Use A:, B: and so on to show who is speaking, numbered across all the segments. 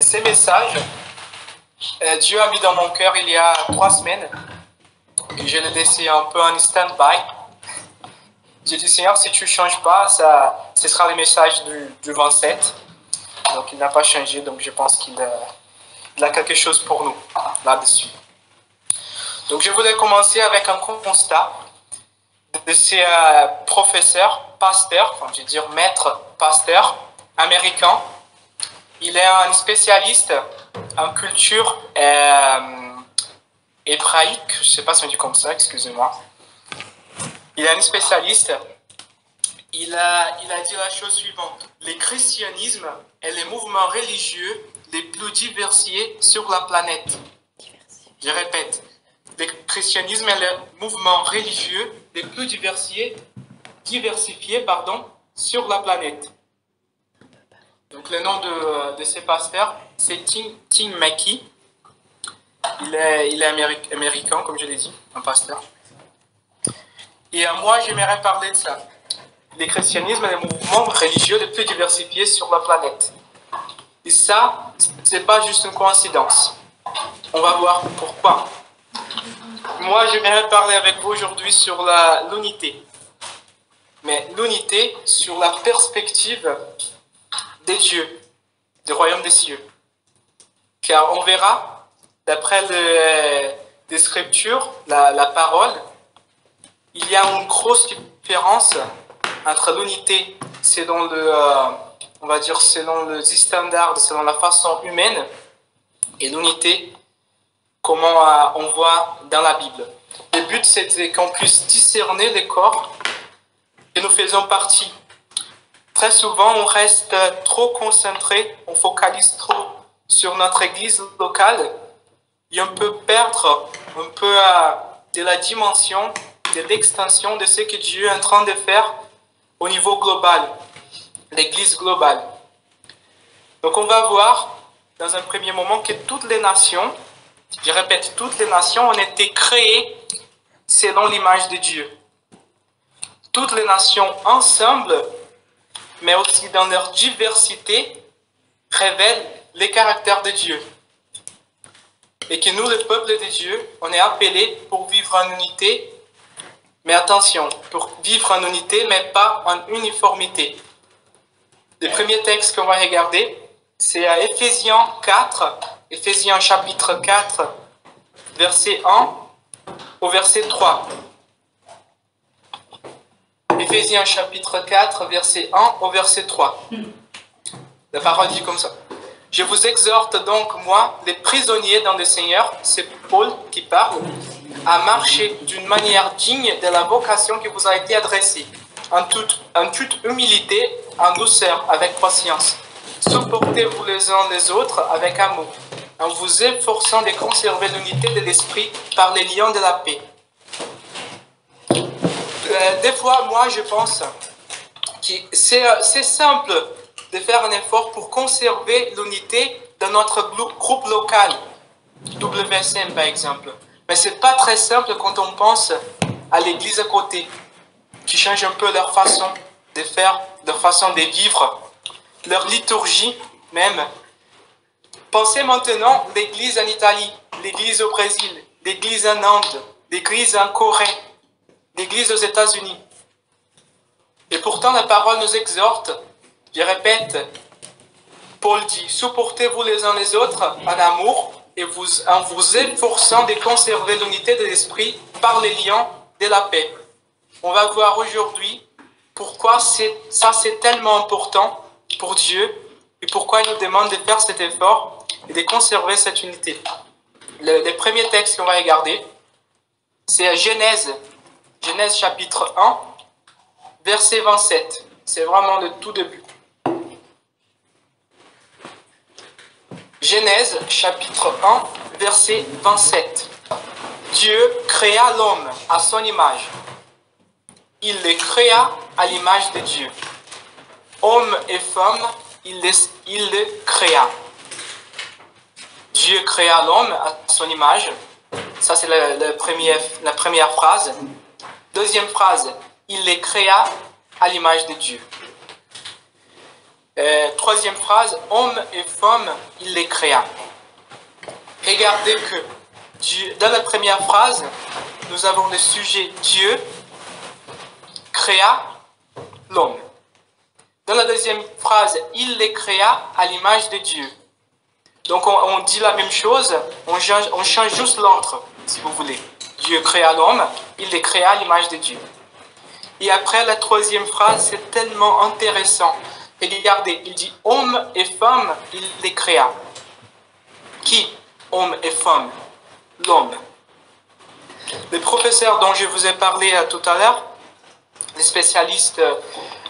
A: ces messages, Dieu a mis dans mon cœur il y a 3 semaines. Et je l'ai laissé un peu en stand-by. J'ai dit, Seigneur, si tu ne changes pas, ce sera le message du 27. Donc, il n'a pas changé. Donc, je pense qu'il a quelque chose pour nous là-dessus. Donc, je voulais commencer avec un constat de ces professeurs, pasteurs, enfin, je veux dire maître pasteur américain. Il est un spécialiste en culture hébraïque, je ne sais pas si on dit comme ça, excusez-moi. Il est un spécialiste. Il a dit la chose suivante. Le christianisme est le mouvement religieux le plus diversifié sur la planète. Je répète. Le christianisme est le mouvement religieux le plus diversifié sur la planète. Donc le nom de ce pasteur, c'est Tim Mackie. Il est américain, comme je l'ai dit, un pasteur. Et moi, j'aimerais parler de ça. Le christianisme est le mouvement religieux le plus diversifié sur la planète. Et ça, ce n'est pas juste une coïncidence. On va voir pourquoi. Moi, j'aimerais parler avec vous aujourd'hui sur l'unité. Mais l'unité sur la perspective des dieux, du royaume des cieux. Car on verra, d'après les Scriptures, la parole, il y a une grosse différence entre l'unité selon on va dire selon les standards, selon la façon humaine, et l'unité comment on voit dans la Bible. Le but, c'est qu'on puisse discerner les corps et nous faisons partie. Très souvent, on reste trop concentré, on focalise trop sur notre église locale et on peut perdre un peu de la dimension, de l'extension de ce que Dieu est en train de faire au niveau global, l'église globale. Donc on va voir dans un premier moment que toutes les nations, je répète, toutes les nations ont été créées selon l'image de Dieu. Toutes les nations ensemble, mais aussi dans leur diversité, révèlent les caractères de Dieu. Et que nous, le peuple de Dieu, on est appelés pour vivre en unité, mais attention, pour vivre en unité, mais pas en uniformité. Le premier texte qu'on va regarder, c'est à Éphésiens 4, Éphésiens chapitre 4, verset 1 au verset 3. Éphésiens chapitre 4, verset 1 au verset 3. La parole dit comme ça. Je vous exhorte donc, moi, les prisonniers dans le Seigneur, c'est Paul qui parle, à marcher d'une manière digne de la vocation qui vous a été adressée, en toute humilité, en douceur, avec patience. Supportez-vous les uns les autres avec amour, en vous efforçant de conserver l'unité de l'esprit par les liens de la paix. Des fois, moi, je pense que c'est simple de faire un effort pour conserver l'unité dans notre groupe local, WSM par exemple. Mais ce n'est pas très simple quand on pense à l'église à côté, qui change un peu leur façon de faire, leur façon de vivre, leur liturgie même. Pensez maintenant l'église en Italie, l'église au Brésil, l'église en Inde, l'église en Corée, l'église aux États-Unis. Et pourtant, la parole nous exhorte, je répète, Paul dit, supportez-vous les uns les autres en amour et en vous efforçant de conserver l'unité de l'esprit par les liens de la paix. On va voir aujourd'hui pourquoi ça c'est tellement important pour Dieu et pourquoi il nous demande de faire cet effort et de conserver cette unité. Le premier texte qu'on va regarder, c'est Genèse chapitre 1, verset 27. C'est vraiment le tout début. Genèse chapitre 1, verset 27. Dieu créa l'homme à son image. Il les créa à l'image de Dieu. Homme et femme, il les créa. Dieu créa l'homme à son image. Ça, c'est la première phrase. Deuxième phrase, il les créa à l'image de Dieu. Troisième phrase, homme et femme, il les créa. Regardez que dans la première phrase, nous avons le sujet Dieu créa l'homme. Dans la deuxième phrase, il les créa à l'image de Dieu. Donc on dit la même chose, on change juste l'ordre, si vous voulez. Dieu créa l'homme, il les créa à l'image de Dieu. Et après la troisième phrase, c'est tellement intéressant. Regardez, il dit homme et femme, il les créa. Qui? Homme et femme. L'homme. Le professeur dont je vous ai parlé tout à l'heure, les spécialistes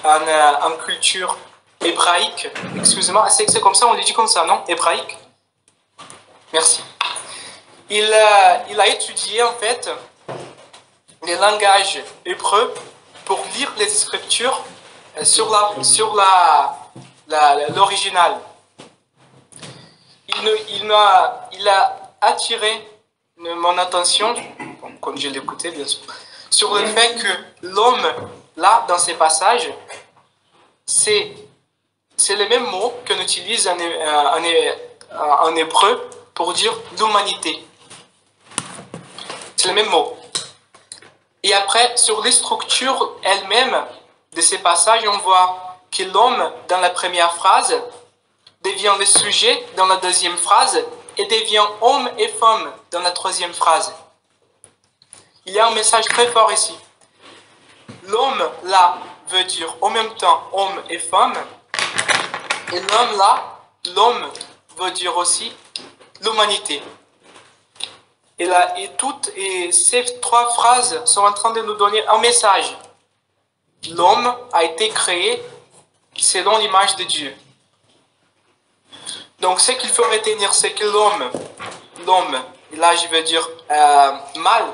A: en culture hébraïque, excusez-moi, c'est comme ça, on le dit comme ça, non? Hébraïque? Merci. Il a étudié en fait les langages hébreux pour lire les scriptures sur l'original. Il a attiré mon attention, comme je l'écoutais bien sûr, sur le fait que l'homme, là, dans ces passages, c'est le même mot qu'on utilise en hébreu pour dire l'humanité. C'est le même mot. Et après, sur les structures elles-mêmes de ces passages, on voit que l'homme, dans la première phrase, devient le sujet dans la deuxième phrase et devient homme et femme dans la troisième phrase. Il y a un message très fort ici. L'homme, là, veut dire en même temps homme et femme. Et l'homme, là, l'homme veut dire aussi l'humanité. Et ces trois phrases sont en train de nous donner un message. L'homme a été créé selon l'image de Dieu. Donc ce qu'il faut retenir, c'est que l'homme, et là je veux dire mâle,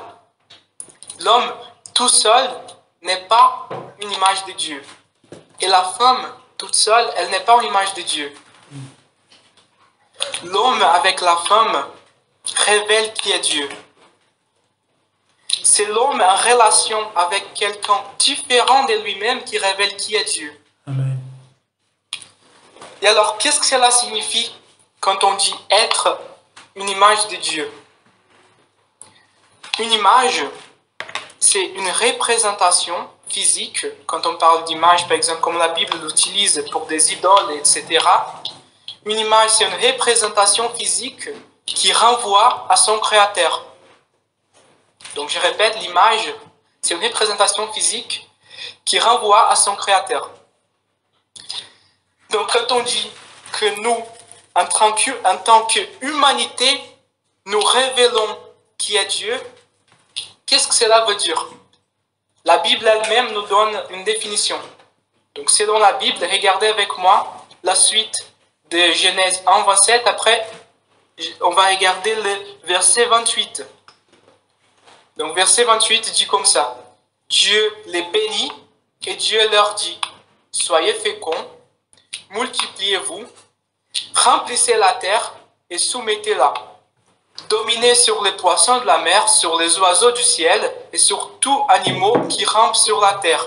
A: l'homme tout seul n'est pas une image de Dieu. Et la femme toute seule, elle n'est pas une image de Dieu. L'homme avec la femme révèle qui est Dieu. C'est l'homme en relation avec quelqu'un différent de lui-même qui révèle qui est Dieu.
B: Amen.
A: Et alors, qu'est-ce que cela signifie quand on dit être une image de Dieu? Une image, c'est une représentation physique. Quand on parle d'image, par exemple, comme la Bible l'utilise pour des idoles, etc. Une image, c'est une représentation physique qui renvoie à son créateur. Donc je répète, l'image, c'est une représentation physique qui renvoie à son créateur. Donc quand on dit que nous, en tant qu'humanité, nous révélons qui est Dieu, qu'est-ce que cela veut dire? La Bible elle-même nous donne une définition. Donc selon la Bible, regardez avec moi la suite de Genèse 1, 27. Après, on va regarder le verset 28. Donc verset 28 dit comme ça. Dieu les bénit et Dieu leur dit, soyez féconds, multipliez-vous, remplissez la terre et soumettez-la. Dominez sur les poissons de la mer, sur les oiseaux du ciel et sur tout animal qui rampe sur la terre.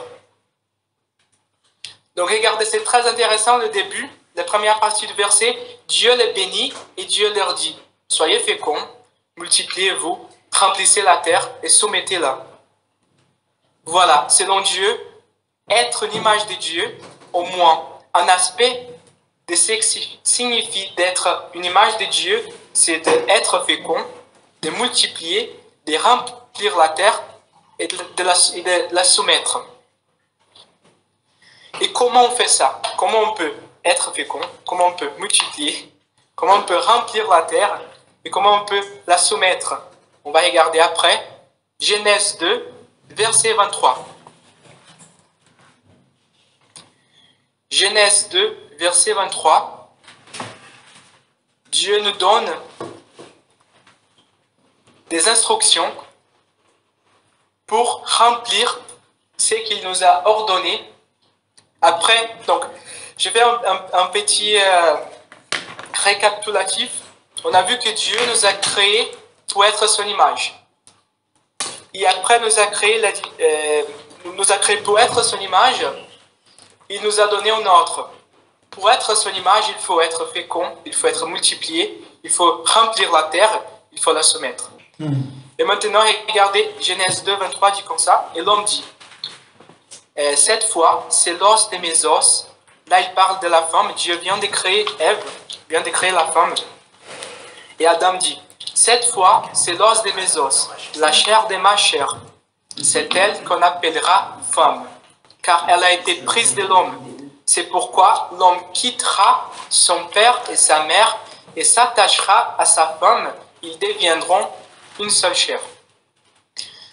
A: Donc regardez, c'est très intéressant le début, la première partie du verset. Dieu les bénit et Dieu leur dit, soyez féconds, multipliez-vous, remplissez la terre et soumettez-la. Voilà, selon Dieu, être une image de Dieu, au moins un aspect de ce qui signifie d'être une image de Dieu, c'est d'être fécond, de multiplier, de remplir la terre et de la soumettre. Et comment on fait ça? Comment on peut être fécond? Comment on peut multiplier? Comment on peut remplir la terre? Et comment on peut la soumettre? On va regarder après. Genèse 2, verset 23. Genèse 2, verset 23. Dieu nous donne des instructions pour remplir ce qu'il nous a ordonné. Après, donc, je fais un petit récapitulatif. On a vu que Dieu nous a créés pour être son image. Et après nous a créé pour être son image, il nous a donné un ordre. pour être son image, il faut être fécond, il faut être multiplié, il faut remplir la terre, il faut la soumettre. Et maintenant, regardez, Genèse 2, 23 dit comme ça, et l'homme dit, cette fois, c'est l'os de mes os. Là, il parle de la femme. Dieu vient de créer Ève, vient de créer la femme. Et Adam dit, cette fois, c'est l'os de mes os, la chair de ma chair. C'est elle qu'on appellera femme, car elle a été prise de l'homme. C'est pourquoi l'homme quittera son père et sa mère et s'attachera à sa femme. Ils deviendront une seule chair.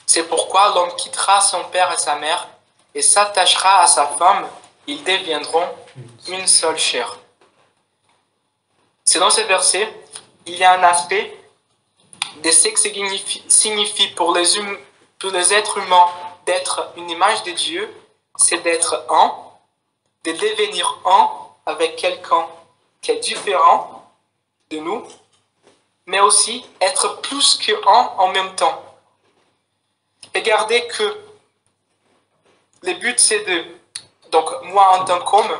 A: C'est pourquoi l'homme quittera son père et sa mère et s'attachera à sa femme. Ils deviendront une seule chair. Selon ce verset, il y a un aspect de ce que signifie pour les êtres humains d'être une image de Dieu, c'est d'être un, de devenir un avec quelqu'un qui est différent de nous, mais aussi être plus qu'un en même temps. Regardez que le but c'est de... Donc moi en tant qu'homme,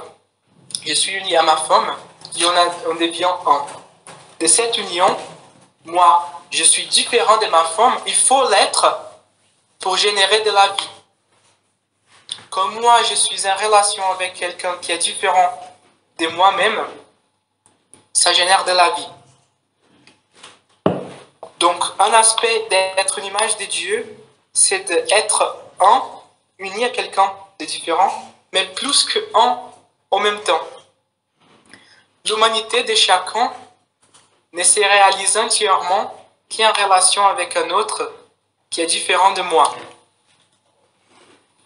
A: je suis uni à ma femme et on devient un. De cette union, moi je suis différent de ma femme, il faut l'être pour générer de la vie. Comme moi je suis en relation avec quelqu'un qui est différent de moi-même, ça génère de la vie. Donc un aspect d'être une image de Dieu, c'est d'être un, uni à quelqu'un de différent, mais plus qu'un en même temps. L'humanité de chacun ne se réalise entièrement qu'en relation avec un autre qui est différent de moi.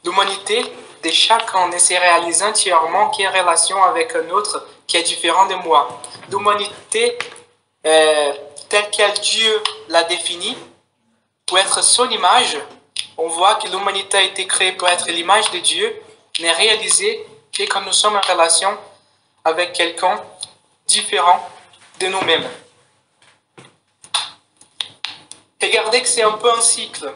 A: L'humanité de chacun ne se réalise entièrement qu'en relation avec un autre qui est différent de moi. L'humanité telle que Dieu l'a définie, pour être son image, on voit que l'humanité a été créée pour être l'image de Dieu, n'est réalisée que quand nous sommes en relation avec quelqu'un différent de nous-mêmes. Regardez que c'est un peu un cycle.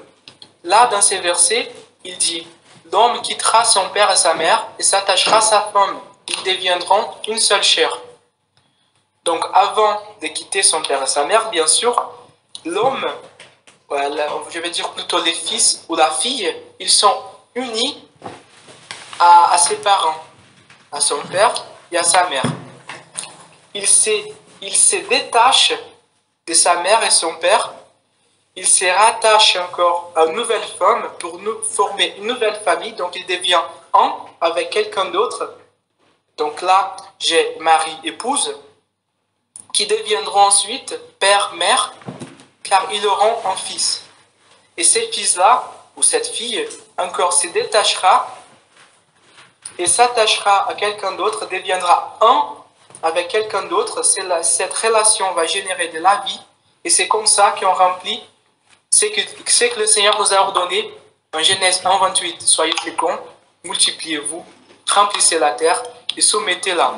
A: Là, dans ces versets, il dit « L'homme quittera son père et sa mère et s'attachera à sa femme. Ils deviendront une seule chair. » Donc, avant de quitter son père et sa mère, bien sûr, l'homme, je vais dire plutôt les fils ou la fille, ils sont unis à ses parents, à son père et à sa mère. Il se détache de sa mère et son père. Il se rattache encore à une nouvelle femme pour former une nouvelle famille. Donc, il devient un avec quelqu'un d'autre. Donc là, j'ai mari, épouse, qui deviendront ensuite père, mère, car ils auront un fils. Et ce fils-là, ou cette fille, encore se détachera et s'attachera à quelqu'un d'autre, deviendra un avec quelqu'un d'autre. Cette relation va générer de la vie. Et c'est comme ça qu'on remplit ce que le Seigneur nous a ordonné en Genèse 1, 28. Soyez féconds, multipliez-vous, remplissez la terre et soumettez-la.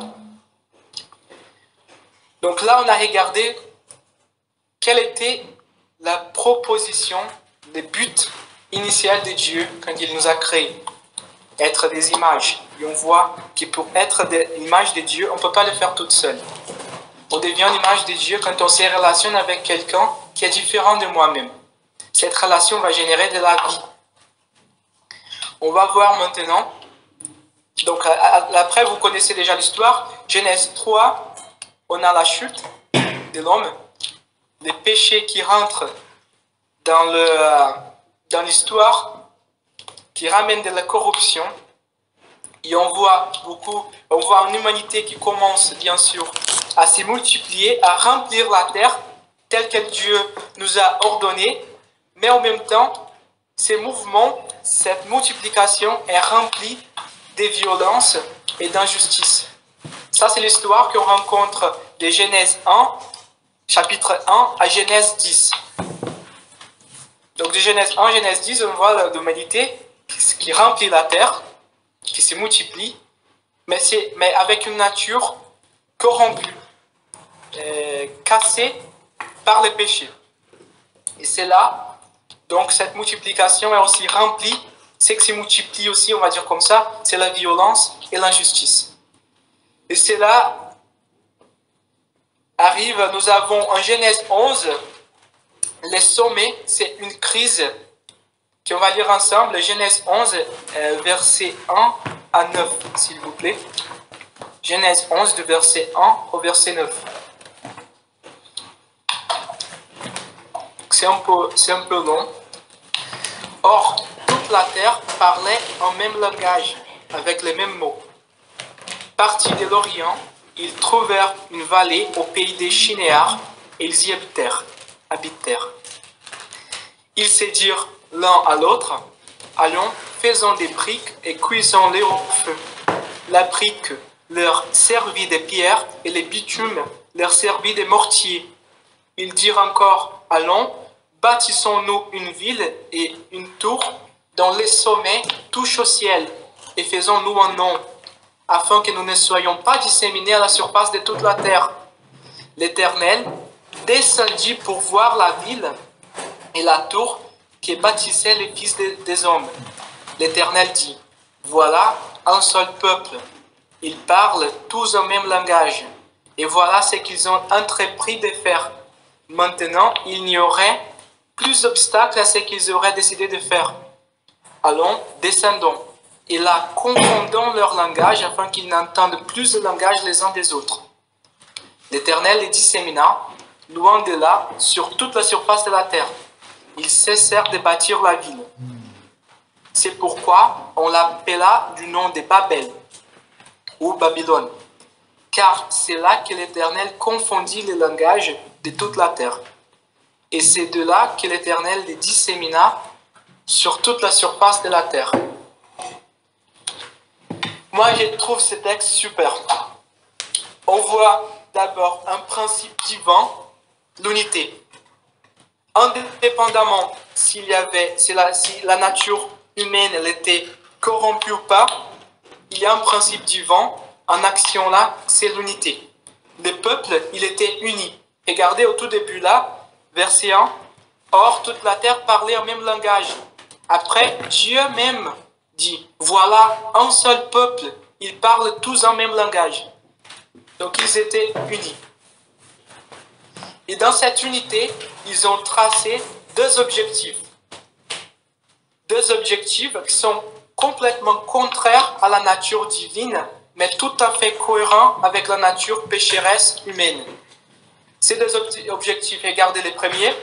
A: Donc là, on a regardé quelle était la proposition, le but initial de Dieu quand il nous a créés. Être des images. Et on voit que pour être des images de Dieu, on ne peut pas le faire toute seule. On devient une image de Dieu quand on se relationne avec quelqu'un qui est différent de moi-même. Cette relation va générer de la vie. On va voir maintenant. Donc après, vous connaissez déjà l'histoire. Genèse 3, on a la chute de l'homme, les péchés qui rentrent dans l'histoire, qui ramènent de la corruption. Et on voit une humanité qui commence bien sûr à se multiplier, à remplir la terre telle que Dieu nous a ordonné. Mais en même temps, ces mouvements, cette multiplication est remplie de violences et d'injustices. Ça, c'est l'histoire qu'on rencontre de Genèse 1, chapitre 1 à Genèse 10. Donc de Genèse 1 à Genèse 10, on voit l'humanité qui remplit la terre, qui se multiplie, mais avec une nature corrompue, cassée par le péché. Et c'est là, donc cette multiplication est aussi remplie, ce qui se multiplie aussi, on va dire comme ça, c'est la violence et l'injustice. Et cela arrive, nous avons en Genèse 11, les sommets, c'est une crise qu'on va lire ensemble. Genèse 11, verset 1 à 9, s'il vous plaît. Genèse 11, de verset 1 au verset 9. C'est un peu long. Or, toute la terre parlait en même langage, avec les mêmes mots. Partis de l'Orient, ils trouvèrent une vallée au pays des Chinéars et ils y habitèrent. Ils se dirent l'un à l'autre, allons, faisons des briques et cuisons-les au feu. La brique leur servit de pierre et le bitume leur servit de mortier. Ils dirent encore, allons, bâtissons-nous une ville et une tour dont les sommets touchent au ciel et faisons-nous un nom, afin que nous ne soyons pas disséminés à la surface de toute la terre. L'Éternel descendit pour voir la ville et la tour que bâtissaient les fils des hommes. L'Éternel dit, voilà un seul peuple, ils parlent tous un même langage, et voilà ce qu'ils ont entrepris de faire. Maintenant, il n'y aurait plus d'obstacles à ce qu'ils auraient décidé de faire. Allons, descendons, et là, confondons leur langage afin qu'ils n'entendent plus le langage les uns des autres. L'Éternel les dissémina, loin de là, sur toute la surface de la terre. Ils cessèrent de bâtir la ville. C'est pourquoi on l'appela du nom de Babel, ou Babylone, car c'est là que l'Éternel confondit les langages de toute la terre. Et c'est de là que l'Éternel les dissémina sur toute la surface de la terre. Moi, je trouve ce texte super. On voit d'abord un principe divin, l'unité. Indépendamment si la nature humaine elle était corrompue ou pas, il y a un principe divin en action là, c'est l'unité. Le peuple, il était uni. Regardez au tout début là, verset 1. Or, toute la terre parlait en même langage. Après, Dieu même dit, voilà un seul peuple, ils parlent tous en même langage. Donc, ils étaient unis. Et dans cette unité, ils ont tracé deux objectifs. Deux objectifs qui sont complètement contraires à la nature divine, mais tout à fait cohérents avec la nature pécheresse humaine. Ces deux objectifs, regardez les premiers,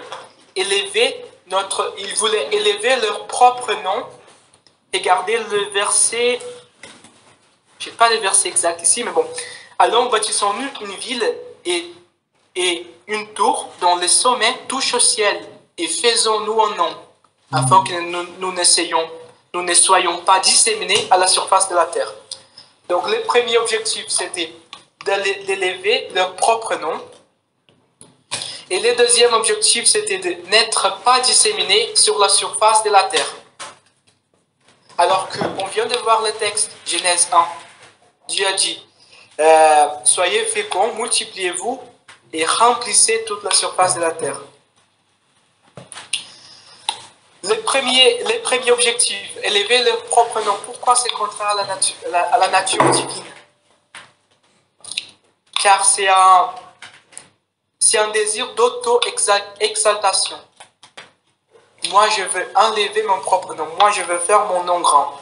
A: ils voulaient élever leur propre nom. Regardez le verset, je n'ai pas le verset exact ici, mais bon. Allons, bâtissons-nous une ville et une tour dont les sommets touchent au ciel, et faisons-nous un nom, afin que nous ne soyons pas disséminés à la surface de la terre. Donc le premier objectif, c'était d'élever leur propre nom. Et le deuxième objectif, c'était de n'être pas disséminés sur la surface de la terre. Alors qu'on vient de voir le texte, Genèse 1, Dieu a dit, soyez féconds, multipliez-vous et remplissez toute la surface de la terre. Le premier objectif, élever leur propre nom. Pourquoi c'est contraire à la nature divine? Car c'est un désir d'auto-exaltation. Moi, je veux enlever mon propre nom. Moi, je veux faire mon nom grand.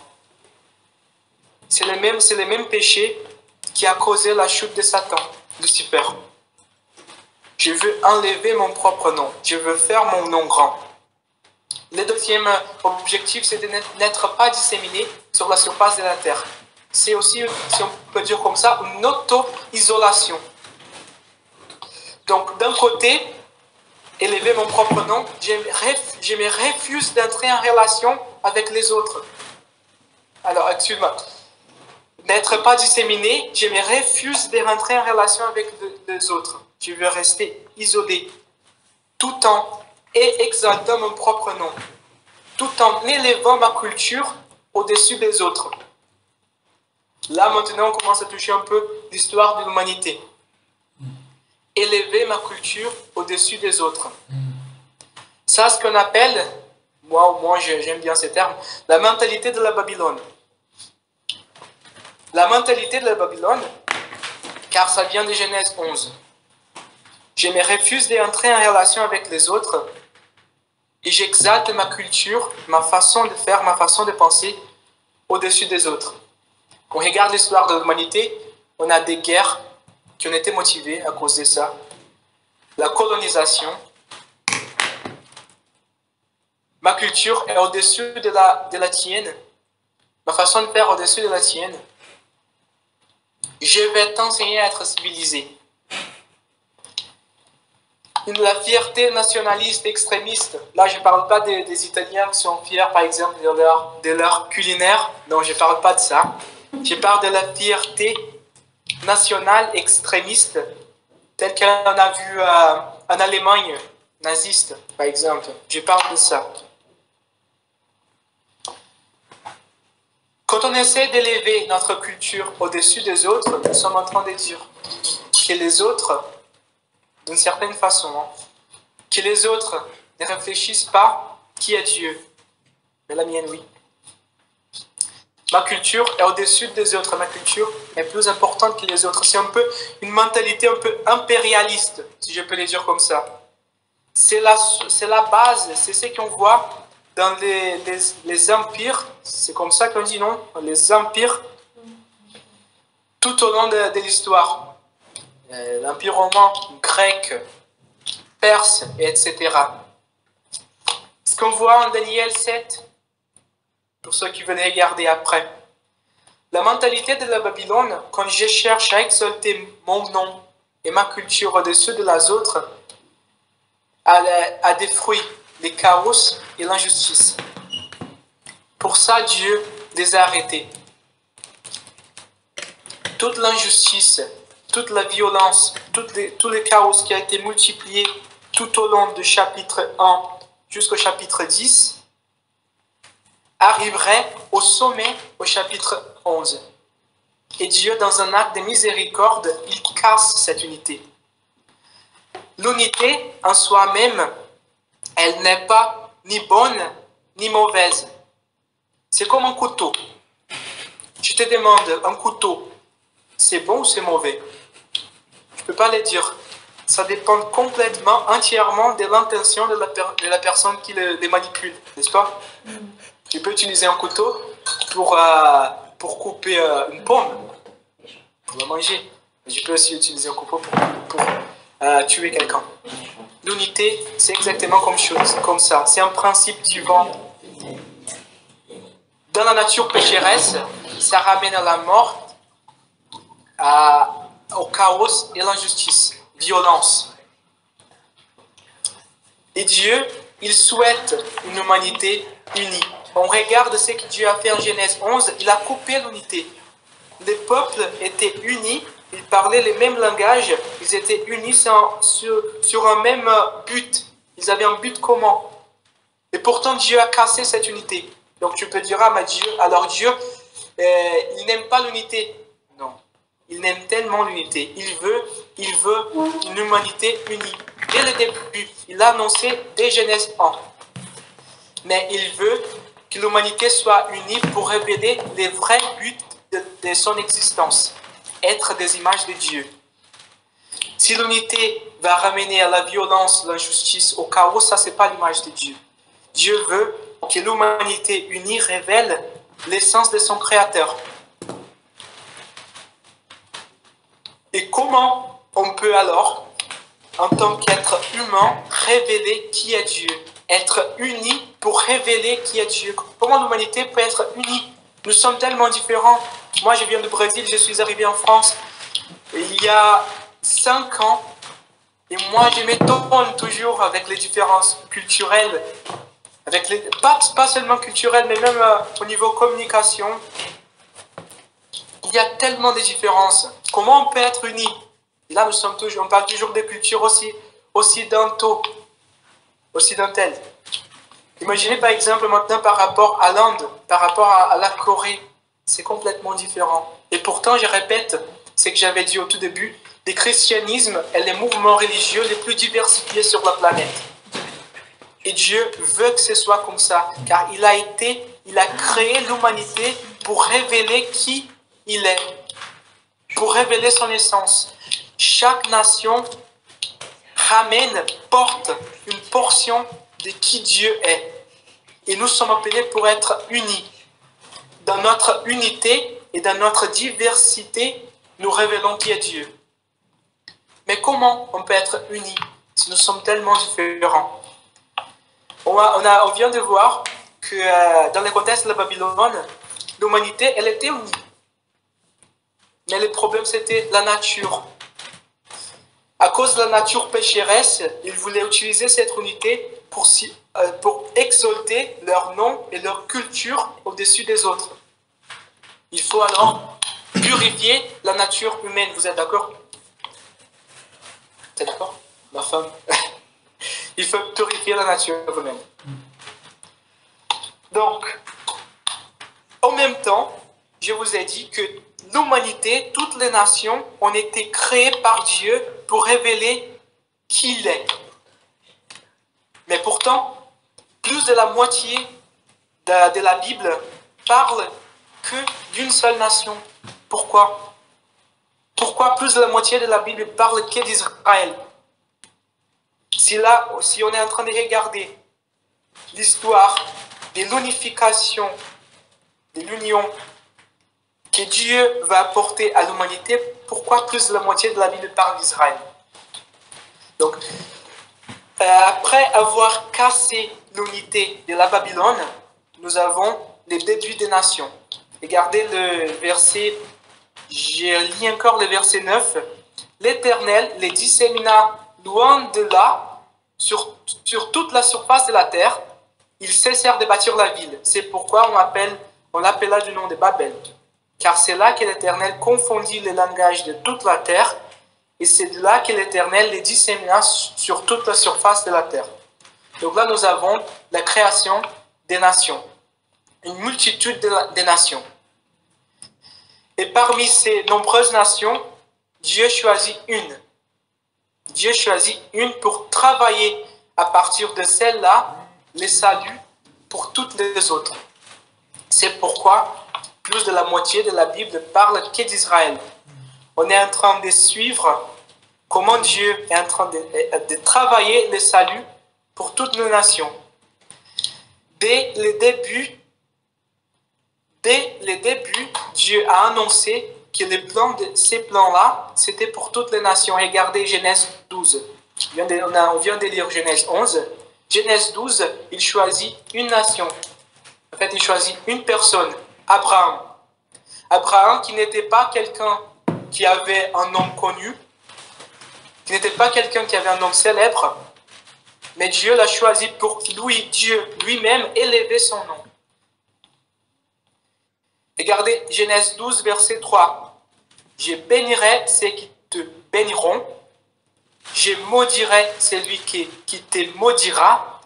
A: C'est le même péché qui a causé la chute de Satan, Lucifer. Je veux enlever mon propre nom. Je veux faire mon nom grand. Le deuxième objectif, c'est de n'être pas disséminé sur la surface de la terre. C'est aussi, si on peut dire comme ça, une auto-isolation. Donc, d'un côté, élever mon propre nom, je me refuse d'entrer en relation avec les autres. Alors, excuse-moi. N'être pas disséminé, je me refuse de rentrer en relation avec les autres. Je veux rester isolé, tout en exaltant mon propre nom, tout en élevant ma culture au-dessus des autres. Là, maintenant, on commence à toucher un peu l'histoire de l'humanité. Élever ma culture au-dessus des autres. Ça, ce qu'on appelle, moi j'aime bien ces termes, la mentalité de la Babylone. La mentalité de la Babylone, car ça vient de Genèse 11. Je me refuse d'entrer en relation avec les autres et j'exalte ma culture, ma façon de faire, ma façon de penser au-dessus des autres. Quand on regarde l'histoire de l'humanité, on a des guerres qui ont été motivées à cause de ça. La colonisation. Ma culture est au-dessus de la tienne. Ma façon de faire au-dessus de la tienne. Je vais t'enseigner à être civilisé. La fierté nationaliste extrémiste. Là, je ne parle pas des Italiens qui sont fiers, par exemple, de leur culinaire. Non, je ne parle pas de ça. Je parle de la fierté nationale extrémiste, telle qu'on a vu en Allemagne, naziste, par exemple. Je parle de ça. Quand on essaie d'élever notre culture au-dessus des autres, nous sommes en train de dire que les autres, d'une certaine façon, que les autres ne réfléchissent pas qui est Dieu. Mais la mienne, oui. Ma culture est au-dessus des autres. Ma culture est plus importante que les autres. C'est un peu une mentalité un peu impérialiste, si je peux le dire comme ça. C'est la base, c'est ce qu'on voit dans les empires. C'est comme ça qu'on dit, non? Les empires, tout au long de l'histoire. L'empire romain, grec, perse, etc. Ce qu'on voit en Daniel 7, pour ceux qui veulent regarder après. La mentalité de la Babylone, quand je cherche à exalter mon nom et ma culture au-dessus de les autres, a des fruits, le chaos et l'injustice. Pour ça, Dieu les a arrêtés. Toute l'injustice, toute la violence, tout le chaos qui a été multiplié tout au long du chapitre 1 jusqu'au chapitre 10, arriverait au sommet au chapitre 11. Et Dieu, dans un acte de miséricorde, il casse cette unité. L'unité en soi-même, elle n'est pas ni bonne ni mauvaise. C'est comme un couteau. Je te demande, un couteau, c'est bon ou c'est mauvais? Je ne peux pas le dire. Ça dépend complètement, entièrement de l'intention de la personne qui le manipule, n'est-ce pas? Tu peux utiliser un couteau pour couper une pomme, pour la manger. Je peux aussi utiliser un couteau pour tuer quelqu'un. L'unité, c'est exactement comme ça. C'est un principe divin. Dans la nature pécheresse, ça ramène à la mort, au chaos et l'injustice, violence. Et Dieu, il souhaite une humanité unie. On regarde ce que Dieu a fait en Genèse 11, il a coupé l'unité. Les peuples étaient unis, ils parlaient le même langage, ils étaient unis sur un même but. Ils avaient un but commun. Et pourtant, Dieu a cassé cette unité. Donc tu peux dire, ah, mais Dieu, alors Dieu, il n'aime pas l'unité. Non, il aime tellement l'unité. Il veut une humanité unie. Dès le début, il a annoncé dès Genèse 1. Mais il veut que l'humanité soit unie pour révéler les vrais buts de son existence, être des images de Dieu. Si l'unité va ramener à la violence, l'injustice, au chaos, ça c'est pas l'image de Dieu. Dieu veut que l'humanité unie révèle l'essence de son Créateur. Et comment on peut alors, en tant qu'être humain, révéler qui est Dieu? Être unis pour révéler qui est Dieu. Comment l'humanité peut être unie? Nous sommes tellement différents. Moi, je viens du Brésil, je suis arrivé en France il y a 5 ans. Et moi, je m'étonne toujours avec les différences culturelles. Pas seulement culturelles, mais même au niveau communication. Il y a tellement de différences. Comment on peut être unis? Et là, on parle toujours de cultures occidentales. Imaginez par exemple maintenant par rapport à l'Inde, par rapport à la Corée. C'est complètement différent. Et pourtant, je répète ce que j'avais dit au tout début, le christianisme est le mouvement religieux le plus diversifié sur la planète. Et Dieu veut que ce soit comme ça, car il a créé l'humanité pour révéler qui il est. pour révéler son essence. Chaque nation porte une portion de qui Dieu est. Et nous sommes appelés pour être unis. Dans notre unité et dans notre diversité, nous révélons qui est Dieu. Mais comment on peut être unis si nous sommes tellement différents? On vient de voir que dans le contexte de la Babylone, l'humanité, elle était unie. Mais le problème, c'était la nature. À cause de la nature pécheresse, ils voulaient utiliser cette unité pour exalter leur nom et leur culture au-dessus des autres. Il faut alors purifier la nature humaine. Vous êtes d'accord? Vous êtes d'accord? Ma femme. Il faut purifier la nature humaine. Donc, en même temps, je vous ai dit que l'humanité, toutes les nations ont été créées par Dieu pour révéler qui il est. Mais pourtant, plus de la moitié de la Bible parle que d'une seule nation. Pourquoi? Pourquoi plus de la moitié de la Bible parle que d'Israël? Si on est en train de regarder l'histoire de l'unification, de l'union que Dieu va apporter à l'humanité, pourquoi plus de la moitié de la Bible parle d'Israël? Donc, après avoir cassé l'unité de la Babylone, nous avons les débuts des nations. Regardez le verset, je lis encore le verset 9. L'Éternel les dissémina loin de là, sur toute la surface de la terre. Ils cessèrent de bâtir la ville. C'est pourquoi on l'appela du nom de Babel. Car c'est là que l'Éternel confondit les langages de toute la terre, et c'est de là que l'Éternel les dissémina sur toute la surface de la terre. Donc là, nous avons la création des nations, une multitude de nations. Et parmi ces nombreuses nations, Dieu choisit une. Dieu choisit une pour travailler à partir de celle-là, les saluts pour toutes les autres. C'est pourquoi plus de la moitié de la Bible parle que d'Israël. On est en train de suivre comment Dieu est en train de travailler le salut pour toutes les nations. Dès le début, Dieu a annoncé que ces plans-là, c'était pour toutes les nations. Regardez Genèse 12. On vient de lire Genèse 11. Genèse 12, il choisit une nation. En fait, il choisit une personne, Abraham. Abraham qui n'était pas quelqu'un qui avait un nom connu, qui n'était pas quelqu'un qui avait un nom célèbre, mais Dieu l'a choisi pour lui, Dieu lui-même, élever son nom. Regardez Genèse 12, verset 3. Je bénirai ceux qui te béniront, je maudirai celui qui te maudira.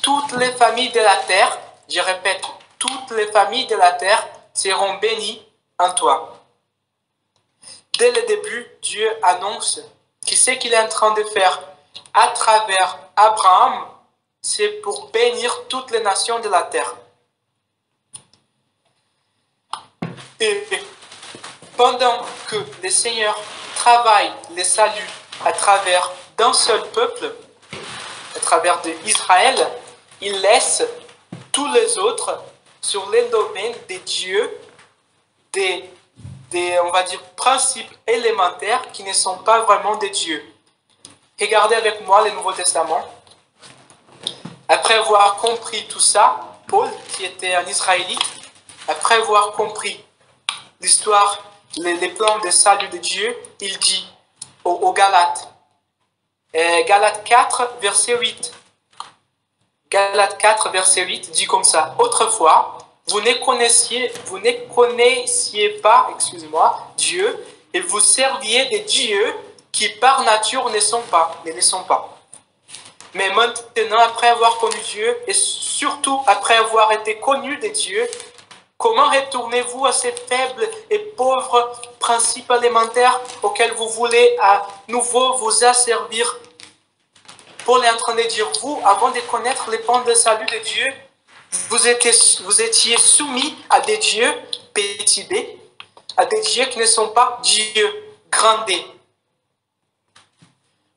A: Toutes les familles de la terre, je répète, toutes les familles de la terre seront bénies en toi. Dès le début, Dieu annonce que ce qu'il est en train de faire à travers Abraham, c'est pour bénir toutes les nations de la terre. Et pendant que le Seigneur travaille les saluts à travers d'un seul peuple, à travers Israël, il laisse tous les autres sur les domaines des dieux, des on va dire, principes élémentaires qui ne sont pas vraiment des dieux. Regardez avec moi le Nouveau Testament. Après avoir compris tout ça, Paul, qui était un Israélite, après avoir compris l'histoire, les plans de salut de Dieu, il dit aux Galates, Galates 4, verset 8. Galates 4, verset 8 dit comme ça. Autrefois, vous ne connaissiez pas, Dieu, et vous serviez des dieux qui par nature ne le sont pas. Mais maintenant, après avoir connu Dieu, et surtout après avoir été connu de Dieu, comment retournez-vous à ces faibles et pauvres principes élémentaires auxquels vous voulez à nouveau vous asservir? Paul est en train de dire, vous, avant de connaître les plans de salut de Dieu, vous étiez soumis à des dieux, petit b, à des dieux qui ne sont pas Dieu, grandés.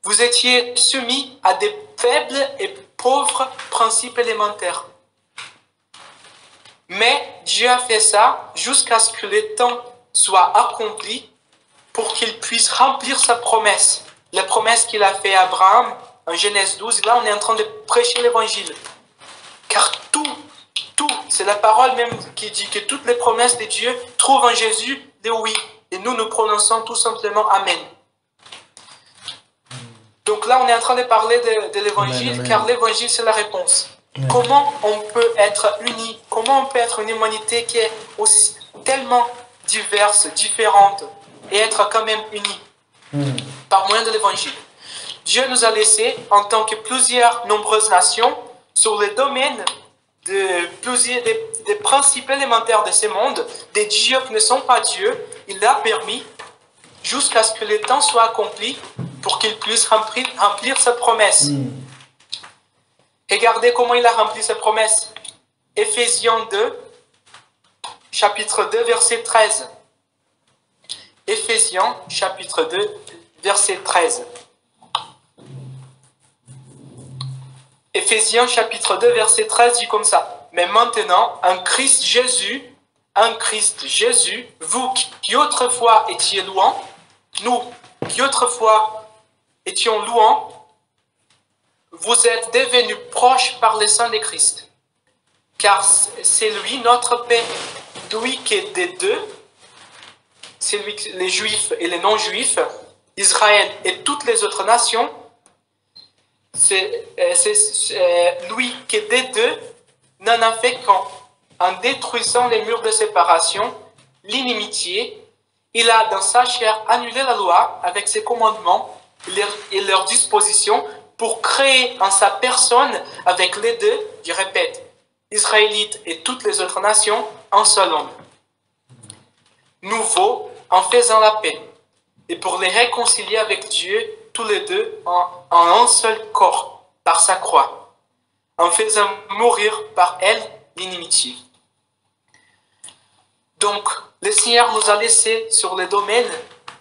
A: Vous étiez soumis à des faibles et pauvres principes élémentaires. Mais Dieu a fait ça jusqu'à ce que le temps soit accompli pour qu'il puisse remplir sa promesse. La promesse qu'il a fait à Abraham en Genèse 12. Là, on est en train de prêcher l'évangile. Car tout, c'est la parole même qui dit que toutes les promesses de Dieu trouvent en Jésus des oui. Et nous prononçons tout simplement Amen. Donc là, on est en train de parler de l'évangile, car l'évangile, c'est la réponse. Amen. Comment on peut être unis? Comment on peut être une humanité qui est aussi tellement diverse, différente, et être quand même unie par moyen de l'évangile? Dieu nous a laissé, en tant que plusieurs nombreuses nations, sur le domaine des principes élémentaires de ce monde, des dieux qui ne sont pas Dieu. Il a permis, jusqu'à ce que le temps soit accompli, pour qu'il puisse remplir sa promesse. Regardez comment il a rempli sa promesse. Éphésiens 2, chapitre 2, verset 13. Éphésiens, chapitre 2, verset 13. Éphésiens, chapitre 2, verset 13 dit comme ça. Mais maintenant, en Christ Jésus, vous qui autrefois étiez loin, nous qui autrefois étions loin, vous êtes devenus proches par le sang de Christ. Car c'est lui notre paix, lui qui est des deux, c'est lui, les Juifs et les non-Juifs, Israël et toutes les autres nations, c'est lui qui est des deux, n'en a fait qu'en détruisant les murs de séparation, l'inimitié. Il a dans sa chair annulé la loi avec ses commandements et leurs dispositions pour créer en sa personne avec les deux, je répète, Israélites et toutes les autres nations, un seul homme. Nouveau en faisant la paix et pour les réconcilier avec Dieu, tous les deux en un seul corps par sa croix, en faisant mourir par elle l'inimitié. Donc, le Seigneur nous a laissé sur le domaine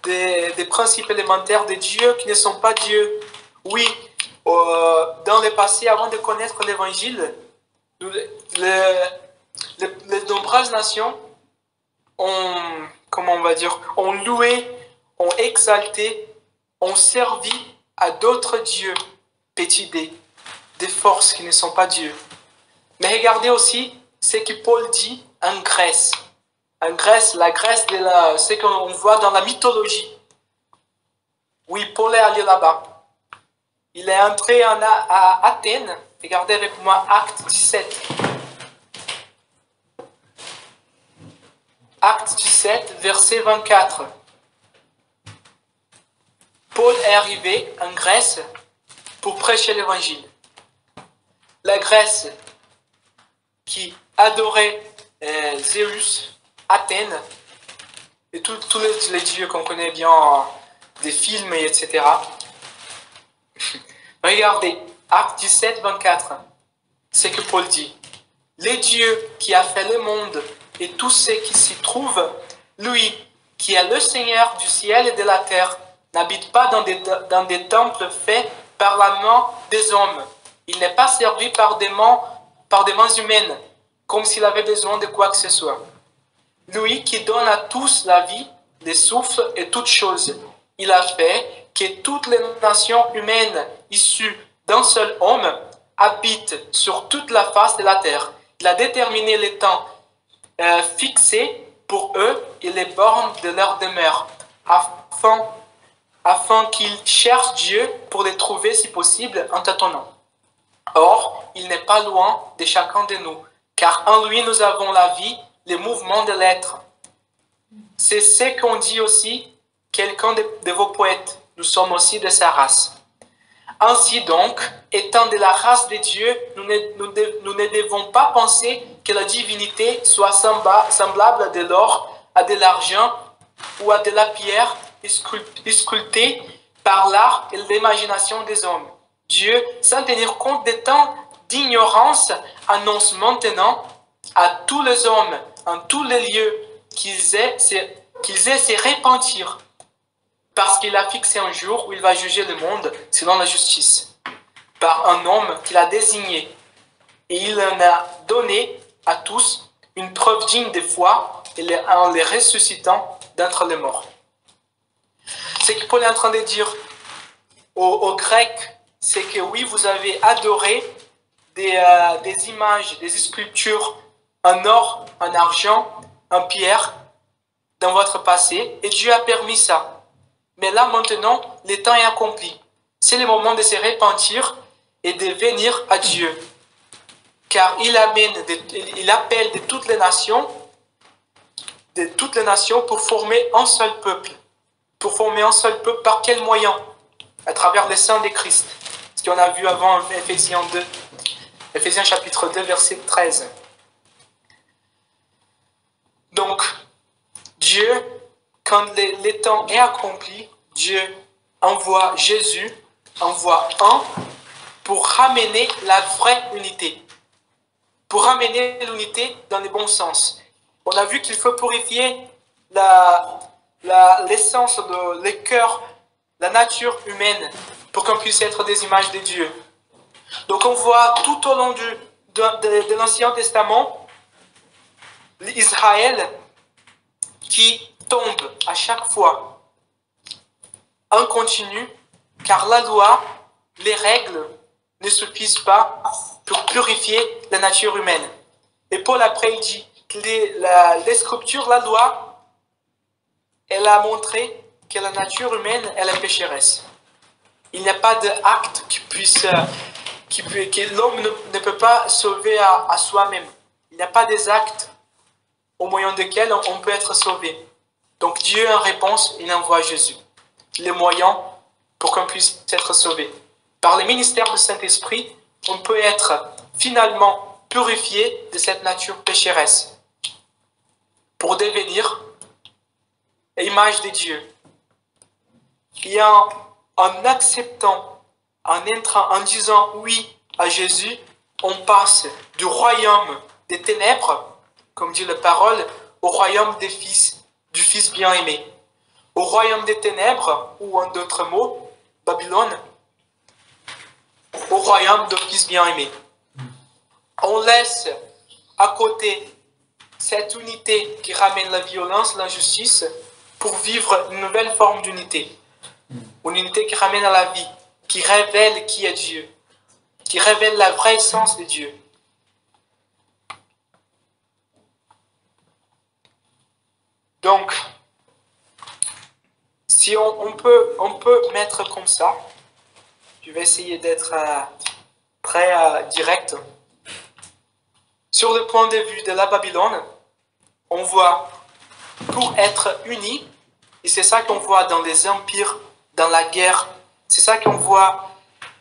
A: des principes élémentaires de Dieu qui ne sont pas Dieu. Oui, dans le passé, avant de connaître l'Évangile, les nombreuses nations ont, comment on va dire, ont loué, ont exalté, ont servi à d'autres dieux, petits dés, des forces qui ne sont pas Dieu. Mais regardez aussi ce que Paul dit en Grèce. En Grèce, la Grèce, c'est ce qu'on voit dans la mythologie. Oui, Paul est allé là-bas. Il est entré à Athènes. Regardez avec moi Acte 17. Acte 17, verset 24. Paul est arrivé en Grèce pour prêcher l'évangile. La Grèce qui adorait Zeus, Athènes, et tous les dieux qu'on connaît bien des films, etc. Regardez, Acte 17, 24, c'est que Paul dit. Les dieux qui a fait le monde et tous ceux qui s'y trouvent, lui qui est le Seigneur du ciel et de la terre, n'habite pas dans des temples faits par la main des hommes. Il n'est pas servi par des mains humaines, comme s'il avait besoin de quoi que ce soit. Lui qui donne à tous la vie, le souffle et toutes choses. Il a fait que toutes les nations humaines issues d'un seul homme habitent sur toute la face de la terre. Il a déterminé les temps fixés pour eux et les bornes de leur demeure, afin qu'ils cherchent Dieu pour les trouver si possible en tâtonnant. Or, il n'est pas loin de chacun de nous, car en lui nous avons la vie, les mouvements de l'être. C'est ce qu'ont dit aussi quelqu'un de vos poètes. Nous sommes aussi de sa race. Ainsi donc, étant de la race de Dieu, nous ne devons pas penser que la divinité soit semblable à de l'or, à de l'argent ou à de la pierre sculptée par l'art et l'imagination des hommes. Dieu, sans tenir compte des temps d'ignorance, annonce maintenant à tous les hommes, en tous les lieux, qu'ils aient qu'ils aient se repentir, parce qu'il a fixé un jour où il va juger le monde selon la justice, par un homme qu'il a désigné. Et il en a donné à tous une preuve digne de foi en les ressuscitant d'entre les morts. Ce que Paul est en train de dire aux Grecs, c'est que oui, vous avez adoré des images, des sculptures en or, en argent, en pierre dans votre passé, et Dieu a permis ça. Mais là, maintenant, le temps est accompli. C'est le moment de se repentir et de venir à Dieu. Car il appelle de toutes les nations pour former un seul peuple. Pour former un seul peuple, par quel moyen? À travers le sang de Christ. Ce qu'on a vu avant en Ephésiens 2. Ephésiens chapitre 2, verset 13. Donc, Dieu, quand le temps est accompli, Dieu envoie Jésus, envoie un pour ramener la vraie unité. Pour ramener l'unité dans le bon sens. On a vu qu'il faut purifier l'essence, le cœur, la nature humaine pour qu'on puisse être des images de Dieu. Donc on voit tout au long de l'Ancien Testament Israël qui tombe à chaque fois en continu, car la loi, les règles ne suffisent pas pour purifier la nature humaine. Et Paul après il dit que les scriptures, la loi, elle a montré que la nature humaine, elle est pécheresse. Il n'y a pas d'acte que l'homme ne peut pas sauver à soi-même. Il n'y a pas des actes au moyen desquels on peut être sauvé. Donc Dieu, en réponse, il envoie Jésus. Les moyens pour qu'on puisse être sauvé. Par le ministère du Saint-Esprit, on peut être finalement purifié de cette nature pécheresse pour devenir l'image de Dieu. Et en acceptant, en disant oui à Jésus, on passe du royaume des ténèbres, comme dit la parole, au royaume du Fils bien-aimé. Au royaume des ténèbres, ou en d'autres mots, Babylone, au royaume du Fils bien-aimé. On laisse à côté cette unité qui ramène la violence, l'injustice, pour vivre une nouvelle forme d'unité. Une unité qui ramène à la vie, qui révèle qui est Dieu, qui révèle la vraie essence de Dieu. Donc, si on peut mettre comme ça, je vais essayer d'être très direct. Sur le point de vue de la Babylone, on voit pour être unis, et c'est ça qu'on voit dans les empires, dans la guerre, c'est ça qu'on voit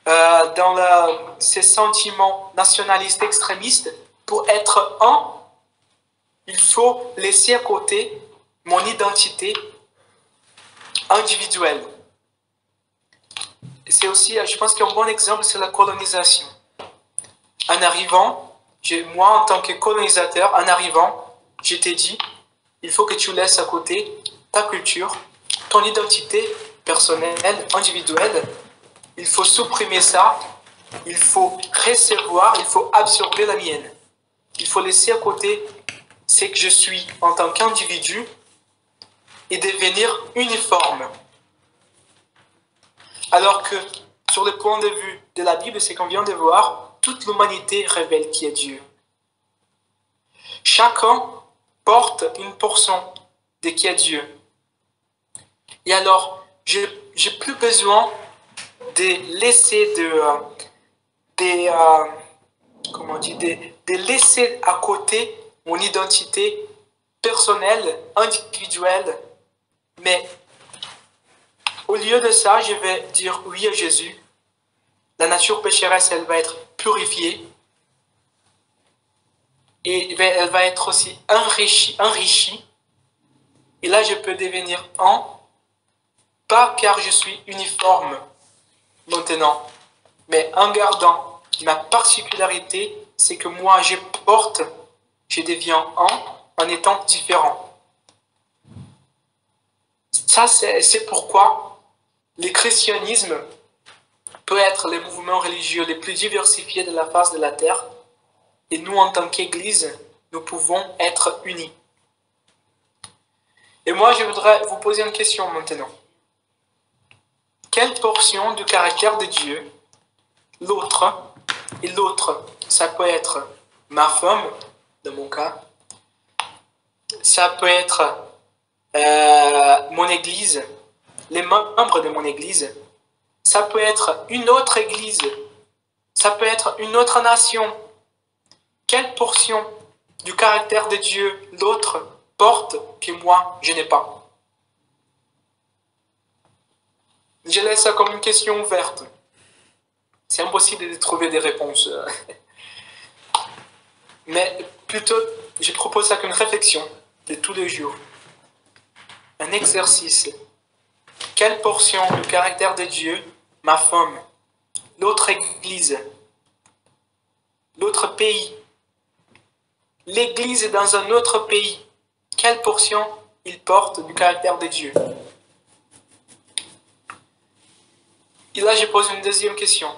A: dans ces sentiments nationalistes extrémistes. Pour être un, il faut laisser à côté mon identité individuelle. C'est aussi, je pense qu'un bon exemple, c'est la colonisation. En arrivant, moi en tant que colonisateur, en arrivant, je t'ai dit, il faut que tu laisses à côté ta culture, ton identité personnelle, individuelle. Il faut supprimer ça, il faut recevoir, il faut absorber la mienne. Il faut laisser à côté ce que je suis en tant qu'individu et devenir uniforme. Alors que, sur le point de vue de la Bible, c'est qu'on vient de voir, toute l'humanité révèle qui est Dieu. Chacun porte une portion de qui est Dieu. Et alors, j'ai plus besoin de laisser de laisser à côté mon identité personnelle, individuelle, mais au lieu de ça, je vais dire oui à Jésus. La nature pécheresse, elle va être purifiée et elle va être aussi enrichie. Et là, je peux devenir un, pas car je suis uniforme maintenant, mais en gardant ma particularité, c'est que moi, je deviens un en étant différent. Ça, c'est pourquoi le christianisme peut être le mouvement religieux le plus diversifié de la face de la terre. Et nous, en tant qu'Église, nous pouvons être unis. Et moi, je voudrais vous poser une question maintenant. Quelle portion du caractère de Dieu, l'autre, et l'autre, ça peut être ma femme, dans mon cas, ça peut être mon Église, les membres de mon Église, ça peut être une autre Église, ça peut être une autre nation. Quelle portion du caractère de Dieu l'autre porte que moi, je n'ai pas? Je laisse ça comme une question ouverte. C'est impossible de trouver des réponses. Mais plutôt, je propose ça comme une réflexion de tous les jours. Un exercice. Quelle portion du caractère de Dieu, ma femme, l'autre Église, l'autre pays, l'Église dans un autre pays, quelle portion il porte du caractère de Dieu? Et là, je pose une deuxième question.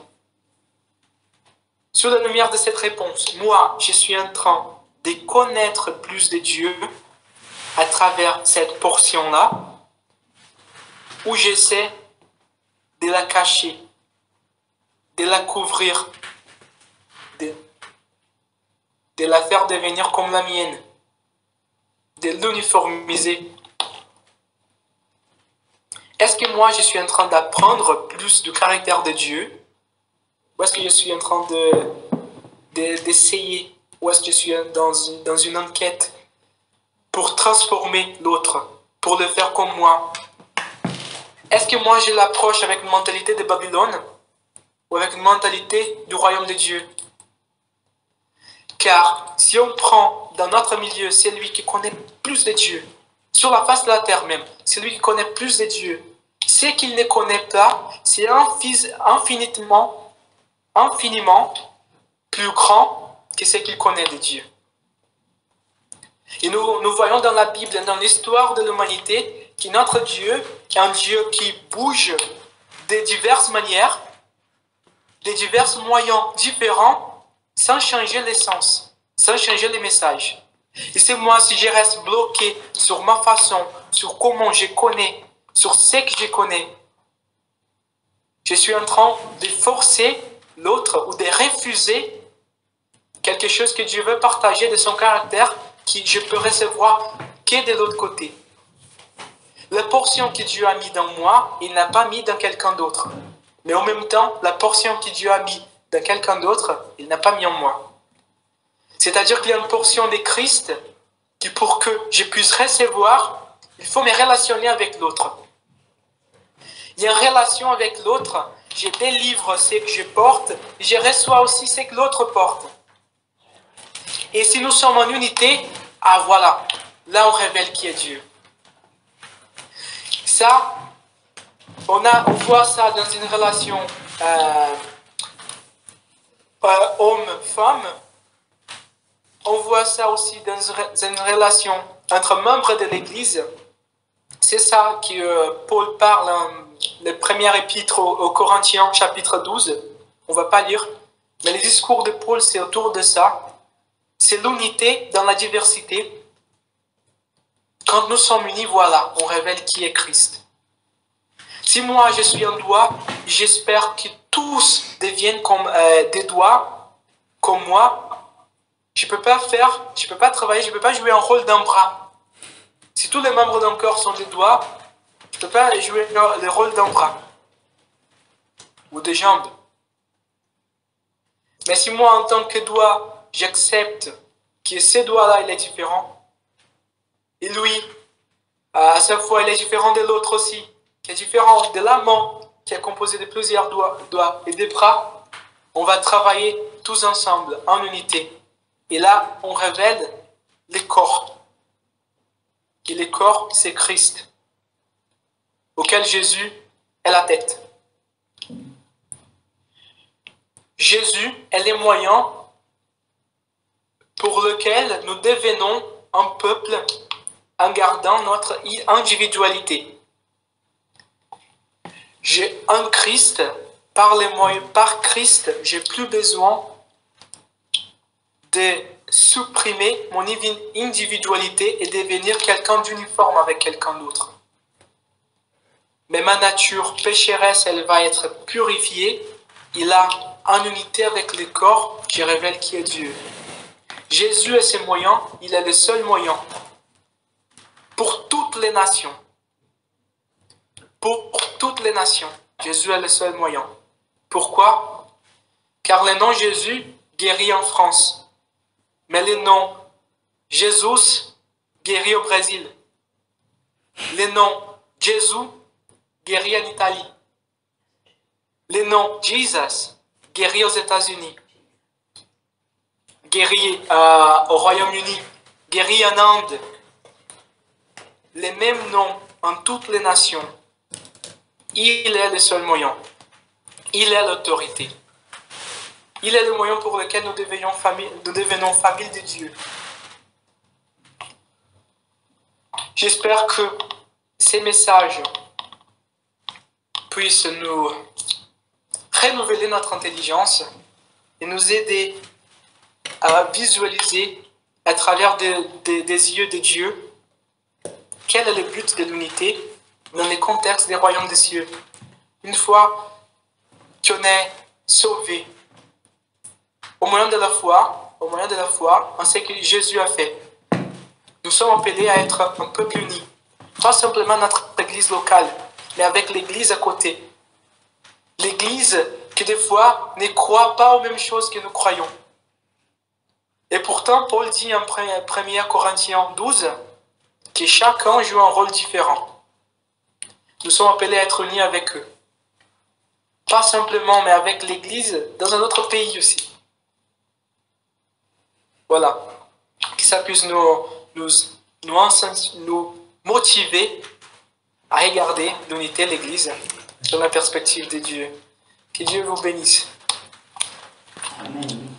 A: Sous la lumière de cette réponse, moi, je suis en train de connaître plus de Dieu à travers cette portion-là, ou j'essaie de la cacher, de la couvrir, de la faire devenir comme la mienne, de l'uniformiser. Est-ce que moi, je suis en train d'apprendre plus du caractère de Dieu? Ou est-ce que je suis en train d'essayer? Ou est-ce que je suis dans une enquête pour transformer l'autre, pour le faire comme moi? Est-ce que moi, je l'approche avec une mentalité de Babylone ou avec une mentalité du royaume de Dieu? Car si on prend dans notre milieu celui qui connaît plus de Dieu, sur la face de la terre même, celui qui connaît plus de Dieu, ce qu'il ne connaît pas, c'est infiniment plus grand que ce qu'il connaît de Dieu. Et nous voyons dans la Bible, dans l'histoire de l'humanité, que notre Dieu est un Dieu qui bouge de diverses manières, de divers moyens différents, sans changer l'essence, sans changer les messages. Et c'est moi, si je reste bloqué sur ma façon, sur comment je connais, sur ce que je connais, je suis en train de forcer l'autre ou de refuser quelque chose que Dieu veut partager de son caractère, que je peux recevoir que de l'autre côté. La portion que Dieu a mis dans moi, il n'a pas mis dans quelqu'un d'autre. Mais en même temps, la portion que Dieu a mis dans quelqu'un d'autre, il n'a pas mis en moi. C'est-à-dire qu'il y a une portion de Christ qui, pour que je puisse recevoir, il faut me relationner avec l'autre. Il y a une relation avec l'autre, je délivre ce que je porte, et je reçois aussi ce que l'autre porte. Et si nous sommes en unité, ah voilà, là on révèle qui est Dieu. Ça, on voit ça dans une relation homme-femme. On voit ça aussi dans une relation entre membres de l'Église. C'est ça que Paul parle dans le premier épître aux Corinthiens, chapitre 12. On ne va pas lire. Mais le discours de Paul, c'est autour de ça. C'est l'unité dans la diversité. Quand nous sommes unis, voilà, on révèle qui est Christ. Si moi, je suis un doigt, j'espère que tous deviennent comme des doigts, comme moi. Je ne peux pas travailler, je ne peux pas jouer un rôle d'un bras. Si tous les membres d'un corps sont des doigts, je ne peux pas jouer le rôle d'un bras ou des jambes. Mais si moi, en tant que doigt, j'accepte que ce doigt-là, il est différent, et lui, à chaque fois, il est différent de l'autre aussi, qui est différent de la main, qui est composée de plusieurs doigts et des bras, on va travailler tous ensemble, en unité. Et là, on révèle les corps. Et les corps, c'est Christ, auquel Jésus est la tête. Jésus est le moyen pour lequel nous devenons un peuple en gardant notre individualité. J'ai un Christ, par Christ, j'ai plus besoin de supprimer mon individualité et devenir quelqu'un d'uniforme avec quelqu'un d'autre. Mais ma nature pécheresse, elle va être purifiée. Il a en unité avec le corps qui révèle qui est Dieu. Jésus est ce moyen, il est le seul moyen pour toutes les nations. Pour toutes les nations, Jésus est le seul moyen. Pourquoi? Car le nom Jésus guérit en France. Mais le nom Jésus guérit au Brésil. Le nom Jésus guérit en Italie. Le nom Jesus guérit aux États-Unis. Guérit au Royaume-Uni. Guérit en Inde. Les mêmes noms en toutes les nations. Il est le seul moyen. Il est l'autorité. Il est le moyen pour lequel nous devenons famille de Dieu. J'espère que ces messages puissent nous renouveler notre intelligence et nous aider à visualiser à travers des yeux de Dieu quel est le but de l'unité dans le contexte des royaumes des cieux. Une fois qu'on est sauvé, au moyen de la foi, en ce que Jésus a fait, nous sommes appelés à être un peuple uni. Pas simplement notre église locale, mais avec l'église à côté. L'église qui des fois ne croit pas aux mêmes choses que nous croyons. Et pourtant, Paul dit en 1 Corinthiens 12 que chacun joue un rôle différent. Nous sommes appelés à être unis avec eux. Pas simplement, mais avec l'église dans un autre pays aussi. Voilà. Que ça puisse nous motiver à regarder l'unité de l'église sur la perspective de Dieu. Que Dieu vous bénisse.
B: Amen.